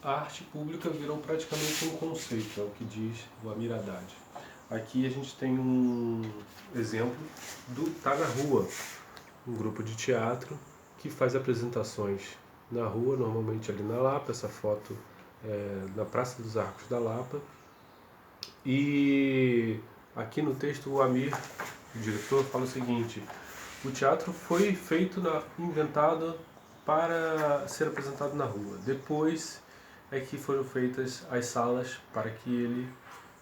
a arte pública virou praticamente um conceito, é o que diz o Amir Haddad. Aqui a gente tem um exemplo do Tá na Rua, um grupo de teatro que faz apresentações na rua, normalmente ali na Lapa. Essa foto é na Praça dos Arcos da Lapa. E aqui no texto o Amir, o diretor, fala o seguinte: o teatro foi inventado para ser apresentado na rua. Depois é que foram feitas as salas para que ele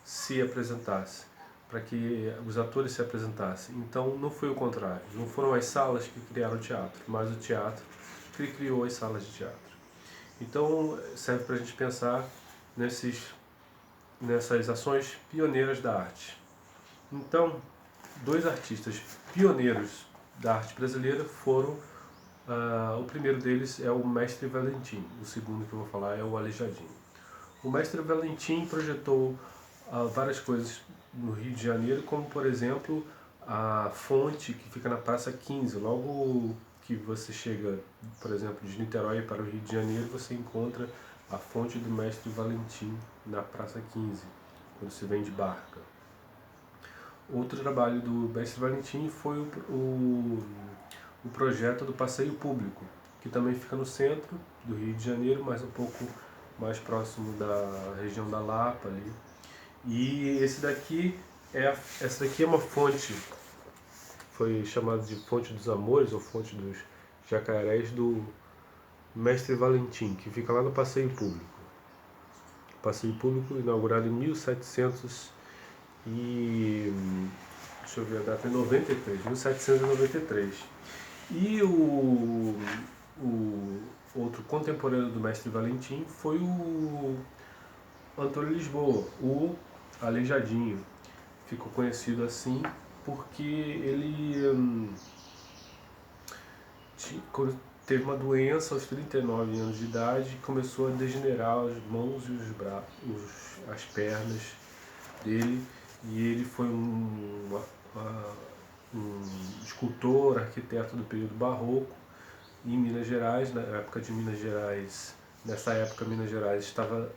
se apresentasse, para que os atores se apresentassem. Então não foi o contrário, não foram as salas que criaram o teatro, mas o teatro que criou as salas de teatro. Então serve para a gente pensar nessas ações pioneiras da arte. Então, dois artistas pioneiros da arte brasileira foram, o primeiro deles é o Mestre Valentim, o segundo que eu vou falar é o Aleijadinho. O Mestre Valentim projetou várias coisas no Rio de Janeiro, como por exemplo a fonte que fica na Praça 15. Logo que você chega, por exemplo, de Niterói para o Rio de Janeiro, você encontra a fonte do Mestre Valentim na Praça 15, quando se vem de barca. Outro trabalho do Mestre Valentim foi o projeto do Passeio Público, que também fica no centro do Rio de Janeiro, mas um pouco mais próximo da região da Lapa ali. E essa daqui é uma fonte, foi chamada de Fonte dos Amores ou Fonte dos Jacarés do Mestre Valentim, que fica lá no Passeio Público. Passeio Público inaugurado em 1700 e... deixa eu ver a data, 1793. E o outro contemporâneo do Mestre Valentim foi o Antônio Lisboa, o Aleijadinho. Ficou conhecido assim porque ele teve uma doença aos 39 anos de idade e começou a degenerar as mãos e os braços, as pernas dele, e ele foi um escultor, arquiteto do período barroco em Minas Gerais. Nessa época Minas Gerais estava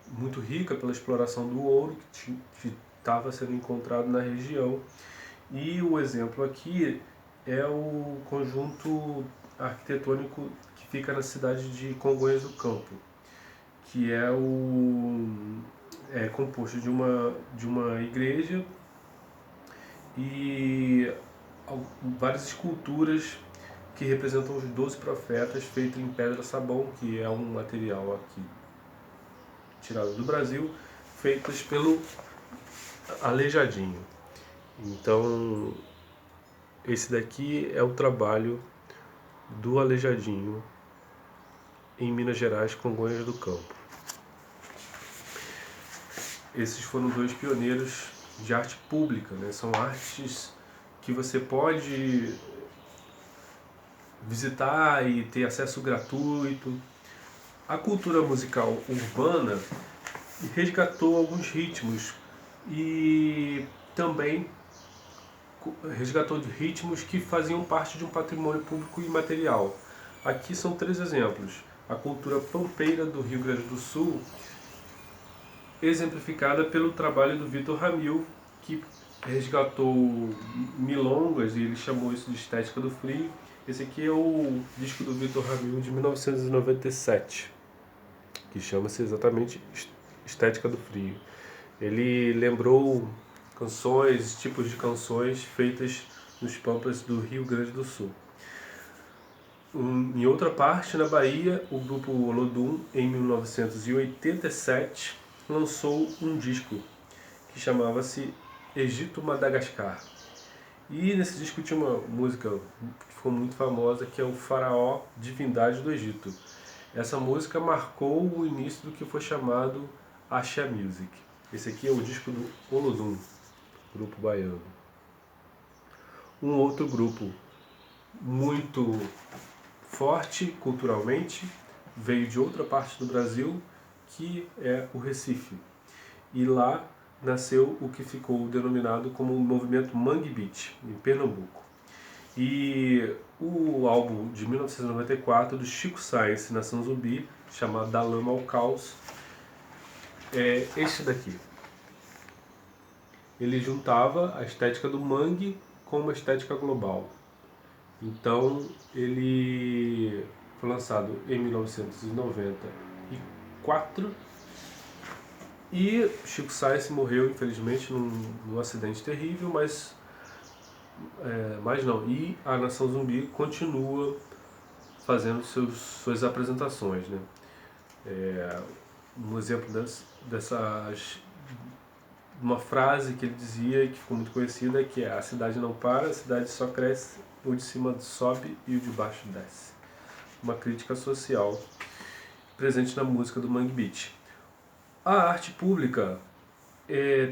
muito rica pela exploração do ouro que estava sendo encontrado na região. E o exemplo aqui é o conjunto arquitetônico que fica na cidade de Congonhas do Campo, que é composto de uma igreja e várias esculturas que representam os 12 profetas, feitas em pedra-sabão, que é um material aqui tirado do Brasil, feitas pelo Aleijadinho. Então, esse daqui é o trabalho do Aleijadinho em Minas Gerais, Congonhas do Campo. Esses foram dois pioneiros de arte pública, né? São artes que você pode visitar e ter acesso gratuito. A cultura musical urbana resgatou alguns ritmos e também resgatou ritmos que faziam parte de um patrimônio público imaterial. Aqui são 3 exemplos. A cultura pampeira do Rio Grande do Sul, exemplificada pelo trabalho do Vitor Ramil, que resgatou milongas e ele chamou isso de estética do frio. Esse aqui é o disco do Vitor Ramil de 1997, que chama-se exatamente Estética do Frio. Ele lembrou canções, tipos de canções feitas nos pampas do Rio Grande do Sul. Em outra parte, na Bahia, o grupo Olodum, em 1987, lançou um disco que chamava-se Egito Madagascar. E nesse disco tinha uma música que ficou muito famosa, que é o Faraó, Divindade do Egito. Essa música marcou o início do que foi chamado Axé Music. Esse aqui é o disco do Olodum, grupo baiano. Um outro grupo muito forte culturalmente veio de outra parte do Brasil, que é o Recife. E lá nasceu o que ficou denominado como o movimento Mangue Beat, em Pernambuco. E o álbum de 1994 do Chico Science, Nação Zumbi, chamado Da Lama ao Caos, é este daqui. Ele juntava a estética do mangue com uma estética global. Então ele foi lançado em 1994 e Chico Science morreu, infelizmente, num acidente terrível, mas não. E a Nação Zumbi continua fazendo suas apresentações, né? Um exemplo uma frase que ele dizia, que ficou muito conhecida, que é: a cidade não para, a cidade só cresce, o de cima sobe e o de baixo desce. Uma crítica social presente na música do Mangue Beat. A arte pública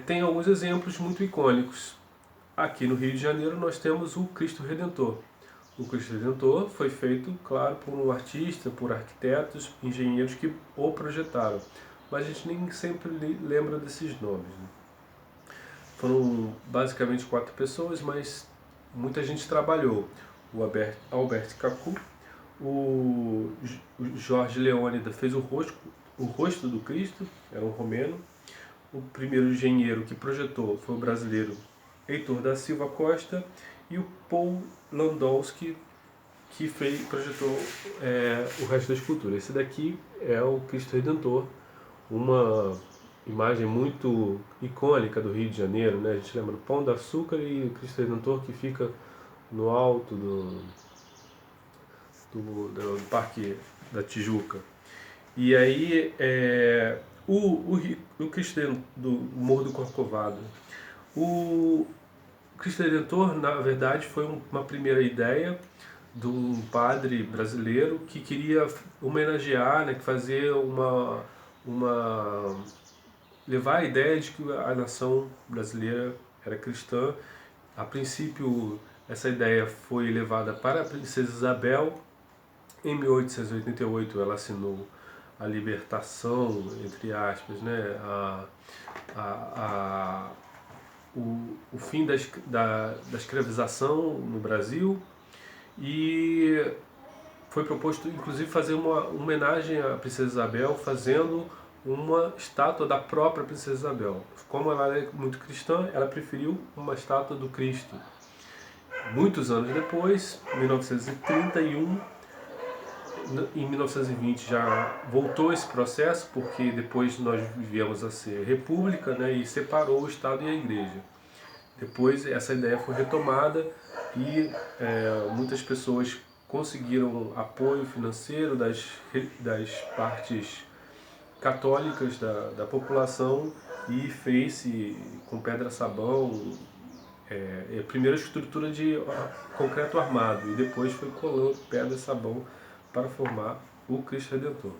tem alguns exemplos muito icônicos. Aqui no Rio de Janeiro nós temos o Cristo Redentor. O Cristo Redentor foi feito, claro, por um artista, por arquitetos, engenheiros que o projetaram. Mas a gente nem sempre lembra desses nomes, né? Foram basicamente 4 pessoas, mas muita gente trabalhou. O Albert Cacu, o Jorge Leônidas fez o rosto do Cristo, era um romeno. O primeiro engenheiro que projetou foi o brasileiro Heitor da Silva Costa, e o Paul Landowski, que projetou o resto da escultura. Esse daqui é o Cristo Redentor, uma imagem muito icônica do Rio de Janeiro, né? A gente lembra do Pão de Açúcar e o Cristo Redentor, que fica no alto do Parque da Tijuca. E aí o Cristo do Morro do Corcovado. O Cristo Redentor, na verdade, foi uma primeira ideia de um padre brasileiro que queria homenagear, né, que fazer levar a ideia de que a nação brasileira era cristã. A princípio, essa ideia foi levada para a princesa Isabel. Em 1888, ela assinou a libertação, entre aspas, né, o fim da escravização no Brasil, e foi proposto inclusive fazer uma homenagem à Princesa Isabel, fazendo uma estátua da própria Princesa Isabel. Como ela é muito cristã, ela preferiu uma estátua do Cristo. Muitos anos depois, em 1931, em 1920 já voltou esse processo, porque depois nós viemos a ser república, né, e separou o Estado e a Igreja. Depois essa ideia foi retomada e muitas pessoas conseguiram apoio financeiro das partes católicas da população, e fez-se com pedra-sabão, a primeira estrutura de concreto armado, e depois foi colando pedra-sabão para formar o Cristo Redentor.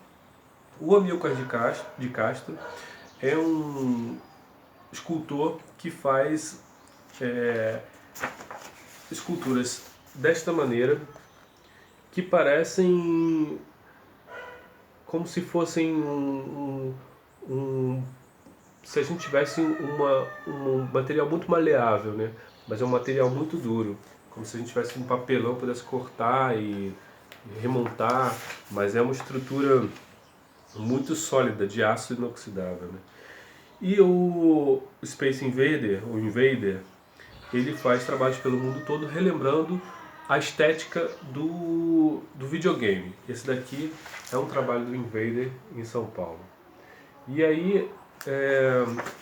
O Amilcar de Castro é um escultor que faz esculturas desta maneira, que parecem como se fossem se a gente tivesse um material muito maleável, né? Mas é um material muito duro, como se a gente tivesse um papelão, pudesse cortar e remontar, mas é uma estrutura muito sólida, de aço inoxidável, né? E o Space Invader, o Invader, ele faz trabalhos pelo mundo todo relembrando a estética do videogame. Esse daqui é um trabalho do Invader em São Paulo. E aí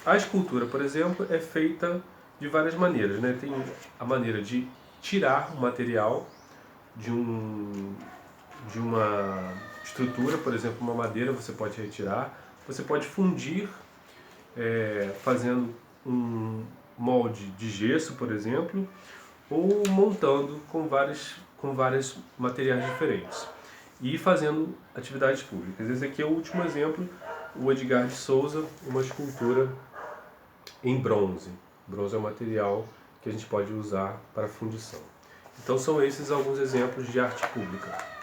a escultura, por exemplo, é feita de várias maneiras, né? Tem a maneira de tirar o material de uma estrutura, por exemplo, uma madeira você pode retirar, você pode fundir fazendo um molde de gesso, por exemplo, ou montando com vários materiais diferentes e fazendo atividades públicas. Esse aqui é o último exemplo, o Edgar de Souza, uma escultura em bronze. Bronze é um material que a gente pode usar para fundição. Então são esses alguns exemplos de arte pública.